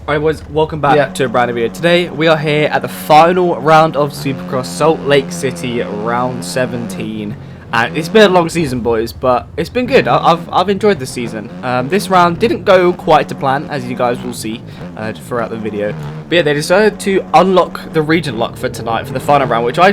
Alright boys, welcome back to a brand new video. Today we are here at the final round of Supercross Salt Lake City, round 17. And it's been a long season boys, but it's been good. I've enjoyed the season. This round didn't go quite to plan, as you guys will see throughout the video. But yeah, they decided to unlock the region lock for tonight, for the final round, which I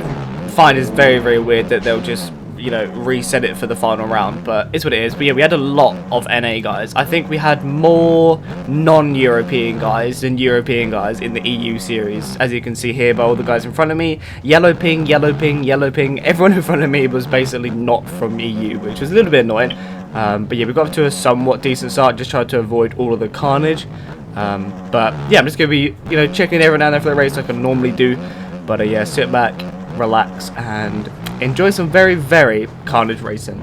find is very, very weird that they'll just, you know, reset it for the final round, but it's what it is. But yeah, we had a lot of NA guys. I think we had more non-European guys than European guys in the EU series, as you can see here by all the guys in front of me. Yellow ping, yellow ping, yellow ping. Everyone in front of me was basically not from EU, which was a little bit annoying. But yeah, we got up to a somewhat decent start, just tried to avoid all of the carnage. But yeah, I'm just going to be, you know, checking every now and then for the race like I normally do. But yeah, sit back, relax, and enjoy some very, very carnage racing.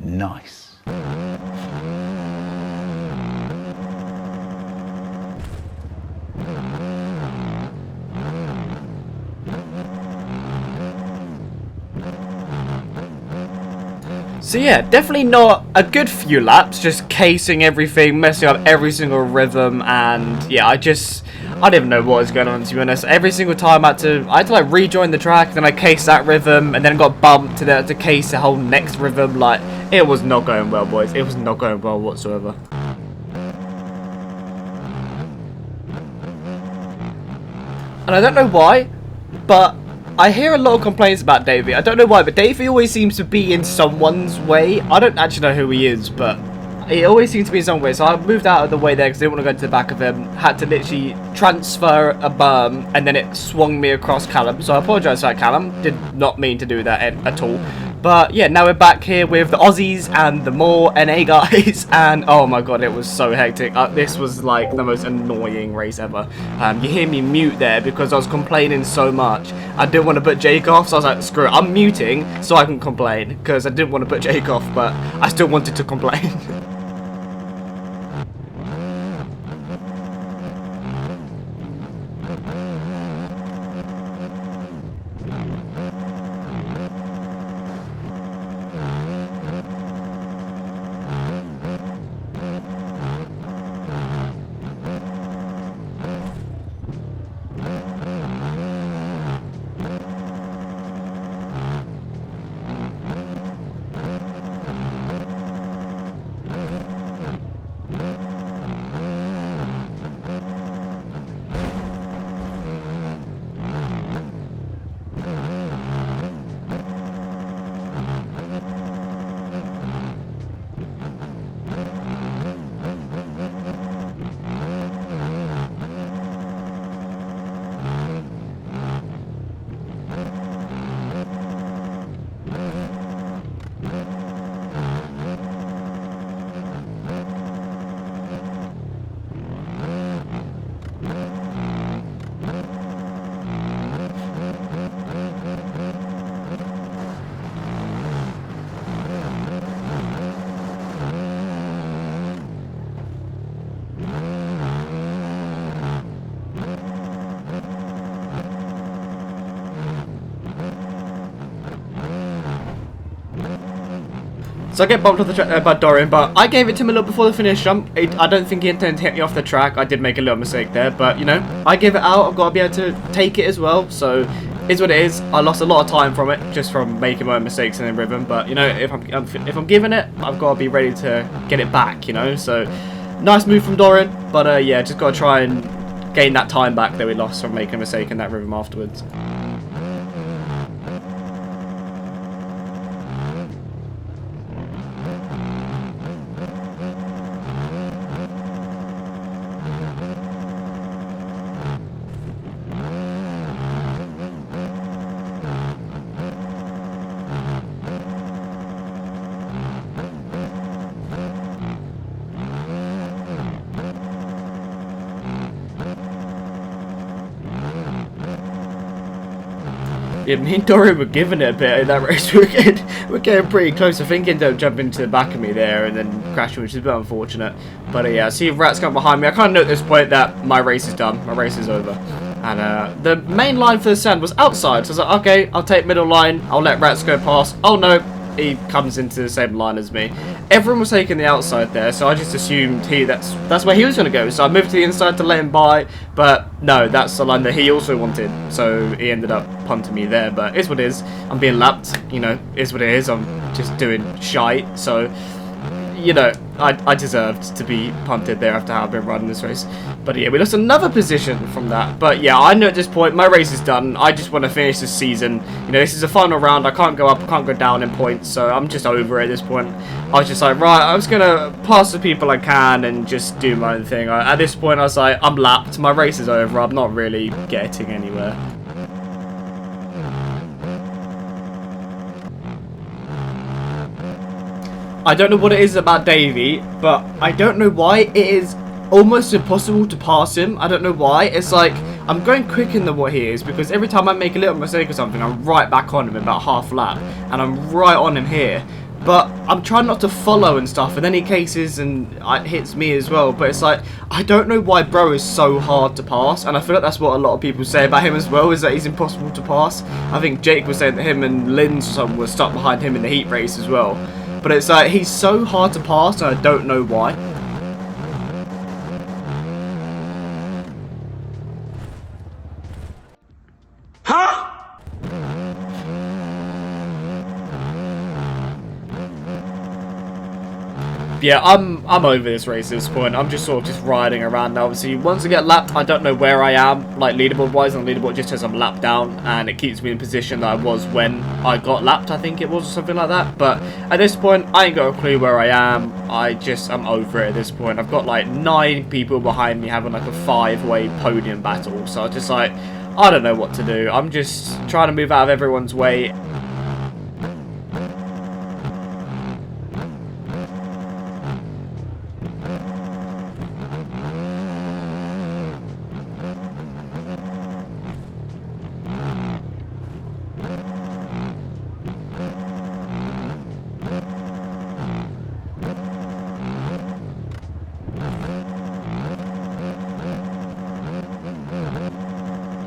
Nice. So yeah, definitely not a good few laps, just casing everything, messing up every single rhythm, and yeah, I didn't even know what was going on, to be honest. Every single time I had to like rejoin the track, then I cased that rhythm, and then got bumped, and then I had to case the whole next rhythm. Like, it was not going well, boys. It was not going well whatsoever. And I don't know why, but I hear a lot of complaints about Davey. I don't know why, but Davey always seems to be in someone's way. I don't actually know who he is, but he always seems to be in some way. So I moved out of the way there because I didn't want to go to the back of him. Had to literally transfer a berm, and then it swung me across Callum. So I apologise for that, Callum. Did not mean to do that at all. But yeah, now we're back here with the Aussies and the more NA guys, and oh my god, it was so hectic. This was like the most annoying race ever. You hear me mute there because I was complaining so much. I didn't want to put Jake off, so I was like, screw it, I'm muting so I can complain, because I didn't want to put Jake off, but I still wanted to complain. So I get bumped off the track by Dorian, but I gave it to him a little before the finish jump. I don't think he intended to hit me off the track. I did make a little mistake there, but you know, I give it out. I've got to be able to take it as well. So is what it is. I lost a lot of time from it, just from making my own mistakes in the rhythm. But you know, if I'm giving it, I've got to be ready to get it back. You know, so nice move from Dorian, but yeah, just got to try and gain that time back that we lost from making a mistake in that rhythm afterwards. Yeah, me and Dorian were giving it a bit in that race. We're getting pretty close. I think he ended up jumping into the back of me there and then crashing, which is a bit unfortunate. But yeah, I see Rat's come behind me. I kind of know at this point that my race is done. My race is over. And the main line for the stand was outside. So I was like, okay, I'll take middle line. I'll let Rats go past. Oh no, he comes into the same line as me. Everyone was taking the outside there, so I just assumed that's where he was going to go. So I moved to the inside to let him by, but no, that's the line that he also wanted. So he ended up punting me there, but it's what it is. I'm being lapped, you know, is what it is. I'm just doing shite, so you know, I deserved to be punted there after how I've been running this race. But yeah, we lost another position from that. But yeah, I know at this point my race is done. I just want to finish this season. You know, this is the final round. I can't go up, I can't go down in points. So I'm just over it at this point. I was just like, right, I'm just going to pass the people I can and just do my own thing. At this point, I was like, I'm lapped. My race is over. I'm not really getting anywhere. I don't know what it is about Davey, but I don't know why it is almost impossible to pass him. I don't know why. It's like I'm going quicker than what he is because every time I make a little mistake or something, I'm right back on him in about half lap, and I'm right on him here. But I'm trying not to follow and stuff, and then he cases and it hits me as well. But it's like, I don't know why bro is so hard to pass, and I feel like that's what a lot of people say about him as well, is that he's impossible to pass. I think Jake was saying that him and Lynn's were stuck behind him in the heat race as well. But it's like, he's so hard to pass, and I don't know why. Huh? Yeah, I'm over this race at this point. I'm just sort of just riding around now. Obviously, once I get lapped, I don't know where I am, like leaderboard-wise. On leaderboard, just says I'm lapped down, and it keeps me in position that I was when I got lapped, I think it was, or something like that. But at this point, I ain't got a clue where I am. I'm over it at this point. I've got like 9 people behind me having like a 5-way podium battle. So I'm just like, I don't know what to do. I'm just trying to move out of everyone's way.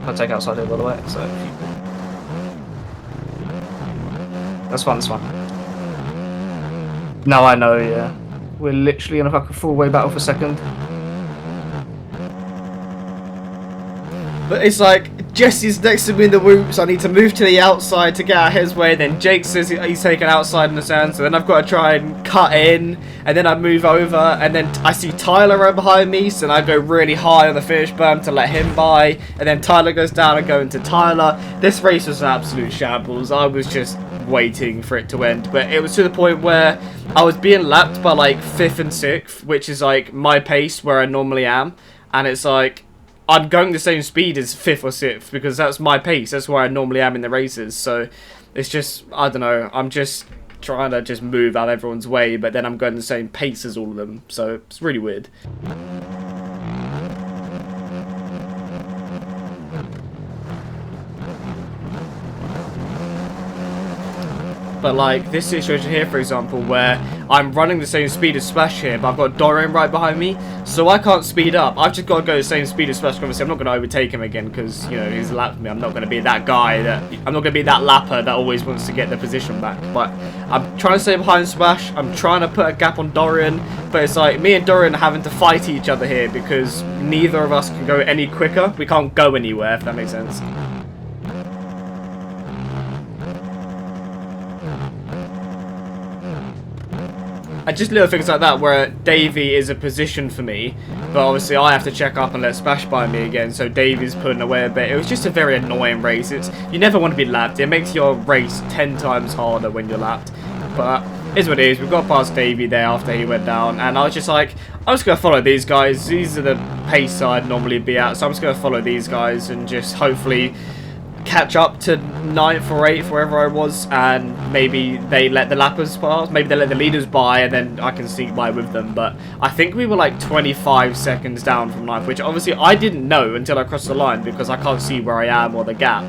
I'll take outside here, by the way, so that's fine, that's fine. No, I know, yeah. We're literally in a fucking full-way battle for second. But it's like, Jesse's next to me in the whoops, I need to move to the outside to get out of his way, then Jake says he's taking outside in the sand, so then I've got to try and cut in, and then I move over, and then I see Tyler right behind me, so then I go really high on the finish berm to let him by, and then Tyler goes down and go into Tyler. This race was an absolute shambles. I was just waiting for it to end, but it was to the point where I was being lapped by like 5th and 6th, which is like my pace where I normally am, and it's like, I'm going the same speed as 5th or 6th because that's my pace. That's where I normally am in the races. So it's just, I don't know. I'm just trying to just move out of everyone's way, but then I'm going the same pace as all of them. So it's really weird. But like this situation here, for example, where I'm running the same speed as Splash here, but I've got Dorian right behind me, so I can't speed up. I've just got to go the same speed as Splash. Obviously, I'm not going to overtake him again because, you know, he's lapped me. I'm not going to be that guy I'm not going to be that lapper that always wants to get the position back. But I'm trying to stay behind Splash. I'm trying to put a gap on Dorian, but it's like me and Dorian are having to fight each other here because neither of us can go any quicker. We can't go anywhere, if that makes sense. And just little things like that where Davey is a position for me, but obviously I have to check up and let Splash by me again, so Davey's pulling away a bit. It was just a very annoying race. You never want to be lapped. It makes your race 10 times harder when you're lapped. But it's what it is. We got past Davey there after he went down, and I was just like, I'm just going to follow these guys. These are the pace I'd normally be at, so I'm just going to follow these guys and just hopefully catch up to 9th or 8th, wherever I was, and maybe they let the lappers pass, maybe they let the leaders by, and then I can sneak by with them. But I think we were like 25 seconds down from 9th, which obviously I didn't know until I crossed the line because I can't see where I am or the gap.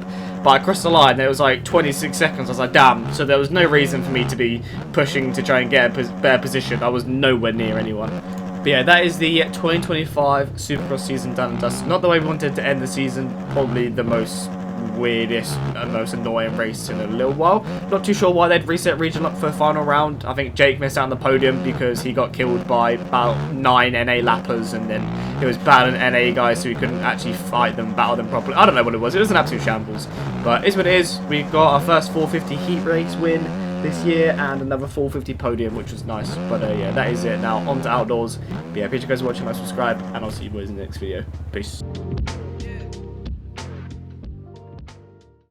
but I crossed the line and it was like 26 seconds. I was like, damn. So there was no reason for me to be pushing to try and get a better position. I was nowhere near anyone. But yeah, that is the 2025 Supercross season done and dusted. Not the way we wanted to end the season. Probably the most weirdest and most annoying race in a little while. Not too sure why they'd reset region up for the final round. I think Jake missed out on the podium because he got killed by about 9 NA lappers, and then it was bad and NA guys, so he couldn't actually fight them, battle them properly. I don't know what it was. It was an absolute shambles. But it's what it is. We got our first 450 heat race win this year and another 450 podium, which was nice. But yeah, that is it. Now on to outdoors. But yeah, appreciate you guys watching. Like, subscribe, and I'll see you boys in the next video. Peace.